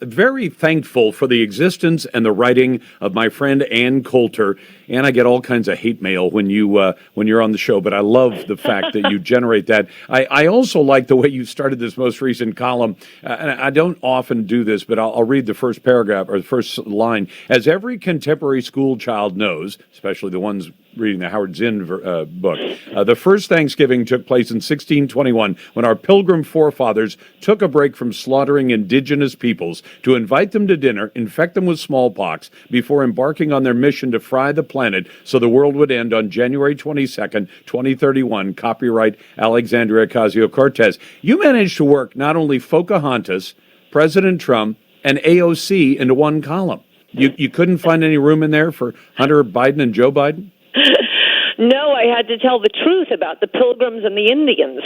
Very thankful for the existence and the writing of my friend Ann Coulter, and I get all kinds of hate mail when you're on the show. But I love the fact that you generate that. I also like the way you started this most recent column, and I don't often do this, but I'll read the first paragraph or the first line. As every contemporary school child knows, especially the ones reading the Howard Zinn book. The first Thanksgiving took place in 1621 when our pilgrim forefathers took a break from slaughtering indigenous peoples to invite them to dinner, infect them with smallpox, before embarking on their mission to fry the planet so the world would end on January 22nd, 2031. Copyright Alexandria Ocasio-Cortez. You managed to work not only Pocahontas, President Trump, and AOC into one column. You couldn't find any room in there for Hunter Biden and Joe Biden? No, I had to tell the truth about the Pilgrims and the Indians.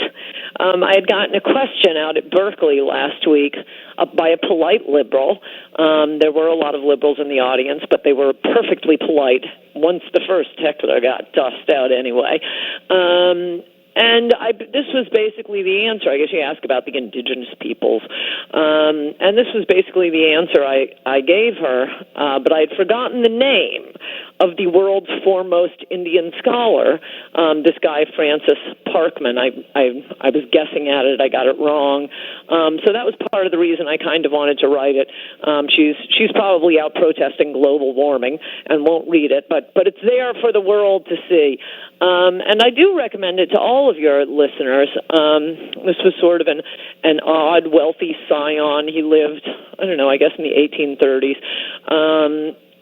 I had gotten a question out at Berkeley last week by a polite liberal. There were a lot of liberals in the audience, but they were perfectly polite once the first heckler got tossed out anyway. This was basically the answer. I guess you ask about the indigenous peoples. And this was basically the answer I gave her, but I had forgotten the name of the world's foremost Indian scholar, this guy, Francis Parkman. I was guessing at it. I got it wrong. So that was part of the reason I kind of wanted to write it. She's probably out protesting global warming and won't read it, but it's there for the world to see. And I do recommend it to all of your listeners. This was sort of an odd, wealthy scion. He lived, I don't know, I guess in the 1830s.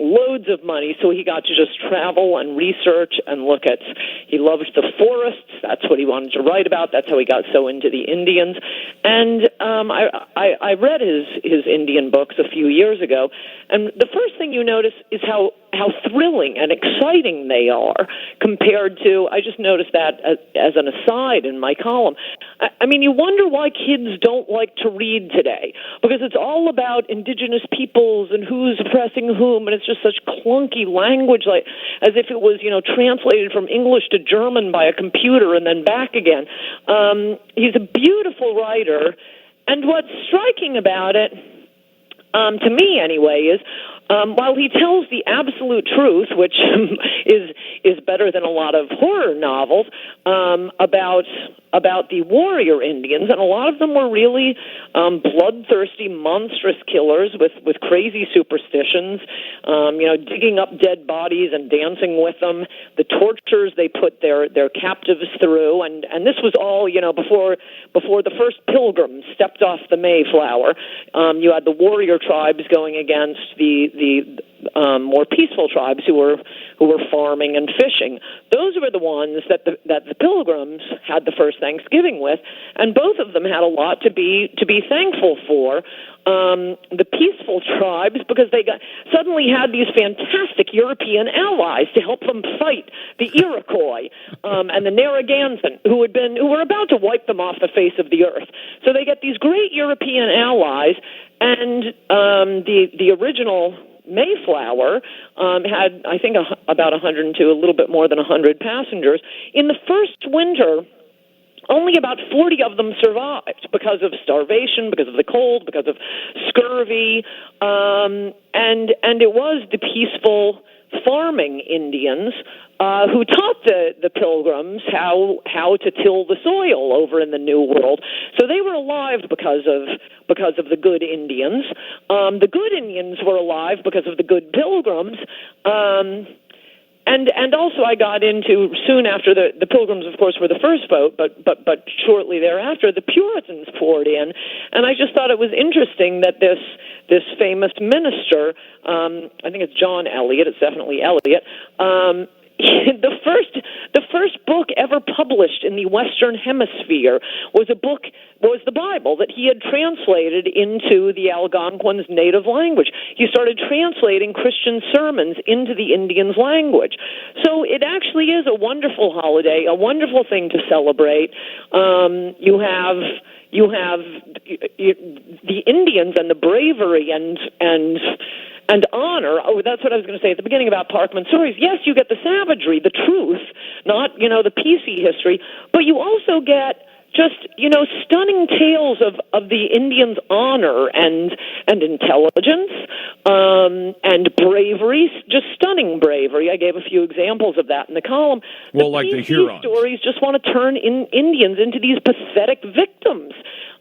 Loads of money, so he got to just travel and research and look at. He loved the forests. That's what he wanted to write about. That's how he got so into the Indians. And I read his Indian books a few years ago, and the first thing you notice is how thrilling and exciting they are compared to. I just noticed that as an aside in my column. I mean, you wonder why kids don't like to read today, because it's all about indigenous peoples and who's oppressing whom, and it's just such clunky language, like as if it was, translated from English to German by a computer and then back again. He's a beautiful writer, and what's striking about it, to me anyway, is while he tells the absolute truth, which is better than a lot of horror novels, about the warrior Indians, and a lot of them were really bloodthirsty, monstrous killers with crazy superstitions, digging up dead bodies and dancing with them, the tortures they put their captives through, and this was all, before the first pilgrims stepped off the Mayflower. You had the warrior tribes going against the more peaceful tribes who were farming and fishing. Those were the ones that the pilgrims had the first Thanksgiving with, and both of them had a lot to be thankful for. The peaceful tribes, because they suddenly had these fantastic European allies to help them fight the Iroquois and the Narragansett, who were about to wipe them off the face of the earth. So they get these great European allies, and the original Mayflower had, I think, about 102, a little bit more than 100 passengers. In the first winter, only about 40 of them survived because of starvation, because of the cold, because of scurvy, and it was the peaceful farming Indians who taught the pilgrims how to till the soil over in the New World. So they were alive because of the good Indians. The good Indians were alive because of the good pilgrims. And also I got into, soon after the Pilgrims, of course, were the first vote, but shortly thereafter, the Puritans poured in. And I just thought it was interesting that this famous minister, I think it's John Eliot, it's definitely Eliot, the first book ever published in the Western Hemisphere was the Bible that he had translated into the Algonquins' native language. He started translating Christian sermons into the Indians' language. So it actually is a wonderful holiday, a wonderful thing to celebrate. You have the Indians and the bravery and honor. Oh, that's what I was going to say at the beginning about Parkman stories. Yes, you get the savagery, the truth, not, the PC history, but you also get just, stunning tales of the Indians' honor and intelligence and bravery, just stunning bravery. I gave a few examples of that in the column. Well, like the Hurons. Stories just want to turn Indians into these pathetic victims.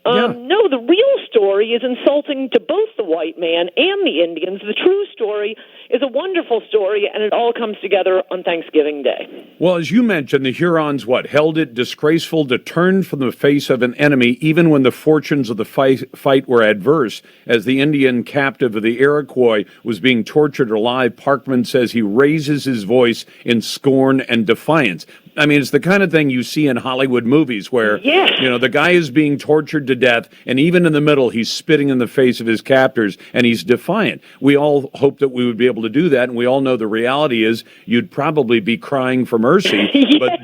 Yeah. No, the real story is insulting to both the white man and the Indians. The true story is a wonderful story, and it all comes together on Thanksgiving Day. Well, as you mentioned, the Hurons, held it disgraceful to turn from the face of an enemy even when the fortunes of the fight were adverse. As the Indian captive of the Iroquois was being tortured alive, Parkman says he raises his voice in scorn and defiance. I mean, it's the kind of thing you see in Hollywood movies where, the guy is being tortured to death, and even in the middle, he's spitting in the face of his captors, and he's defiant. We all hope that we would be able to do that, and we all know the reality is you'd probably be crying for mercy. But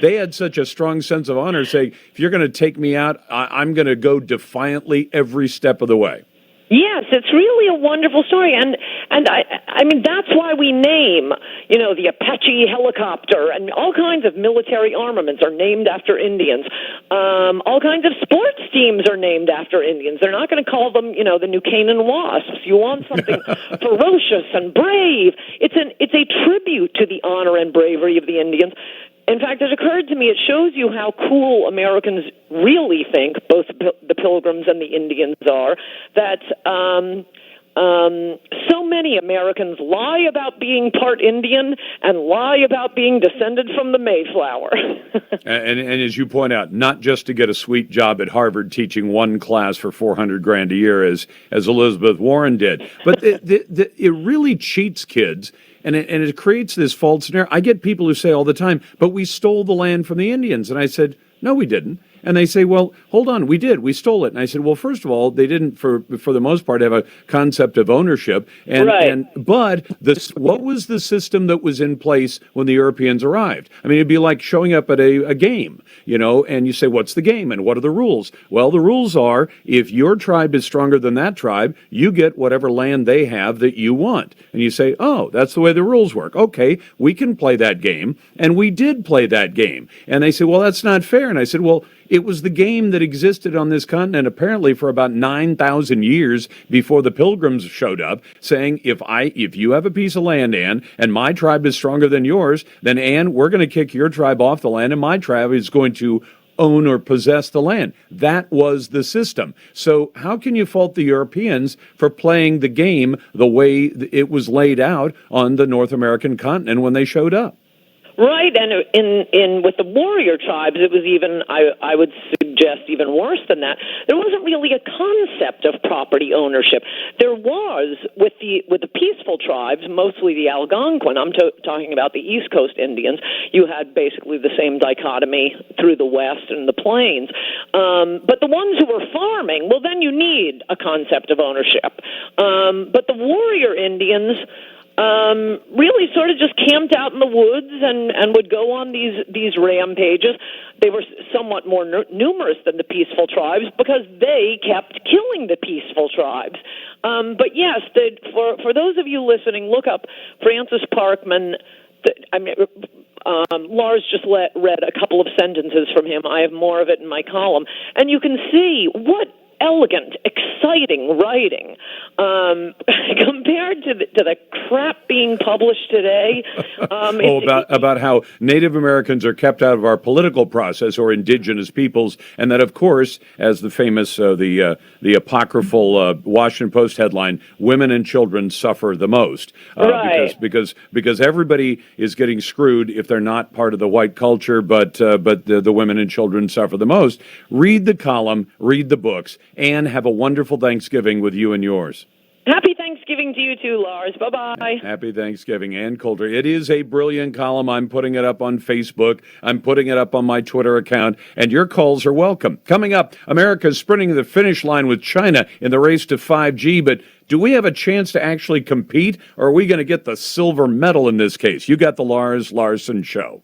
they had such a strong sense of honor, saying, if you're going to take me out, I'm going to go defiantly every step of the way. Yes, it's really a wonderful story, and I mean that's why we name, the Apache helicopter, and all kinds of military armaments are named after Indians. All kinds of sports teams are named after Indians. They're not going to call them, the New Canaan Wasps. You want something ferocious and brave. It's a tribute to the honor and bravery of the Indians. In fact, it occurred to me, it shows you how cool Americans really think, both the Pilgrims and the Indians are, that so many Americans lie about being part Indian and lie about being descended from the Mayflower. and as you point out, not just to get a sweet job at Harvard teaching one class for $400,000 a year as Elizabeth Warren did, but it really cheats kids. And it creates this false narrative. I get people who say all the time, but we stole the land from the Indians. And I said, no, we didn't. And they say, well, hold on, we did. We stole it. And I said, well, first of all, they didn't, for the most part, have a concept of ownership. But what was the system that was in place when the Europeans arrived? I mean, it'd be like showing up at a game, and you say, what's the game and what are the rules? Well, the rules are if your tribe is stronger than that tribe, you get whatever land they have that you want. And you say, oh, that's the way the rules work. Okay, we can play that game. And we did play that game. And they say, well, that's not fair. And I said, well, it was the game that existed on this continent apparently for about 9,000 years before the Pilgrims showed up, saying, if you have a piece of land, Ann, and my tribe is stronger than yours, then, Ann, we're going to kick your tribe off the land, and my tribe is going to own or possess the land. That was the system. So how can you fault the Europeans for playing the game the way it was laid out on the North American continent when they showed up? Right, and in with the warrior tribes, it was even, I would suggest, even worse than that. There wasn't really a concept of property ownership. There was with the peaceful tribes, mostly the Algonquin. I'm talking about the East Coast Indians. You had basically the same dichotomy through the West and the Plains. But the ones who were farming, well, then you need a concept of ownership. But the warrior Indians really sort of just camped out in the woods and would go on these rampages. They were somewhat more numerous than the peaceful tribes because they kept killing the peaceful tribes. But yes, for those of you listening, look up Francis Parkman. Lars just read a couple of sentences from him. I have more of it in my column. And you can see what elegant, exciting writing compared to the crap being published today. About how Native Americans are kept out of our political process, or indigenous peoples, and that, of course, as the famous the apocryphal Washington Post headline, "Women and children suffer the most," right? Because everybody is getting screwed if they're not part of the white culture, but the women and children suffer the most. Read the column, read the books, and have a wonderful Thanksgiving with you and yours. Happy Thanksgiving to you too, Lars. Bye-bye. Happy Thanksgiving, Ann Coulter. It is a brilliant column. I'm putting it up on Facebook. I'm putting it up on my Twitter account, and your calls are welcome. Coming up, America's sprinting to the finish line with China in the race to 5G, but do we have a chance to actually compete, or are we going to get the silver medal in this case? You got the Larson Show.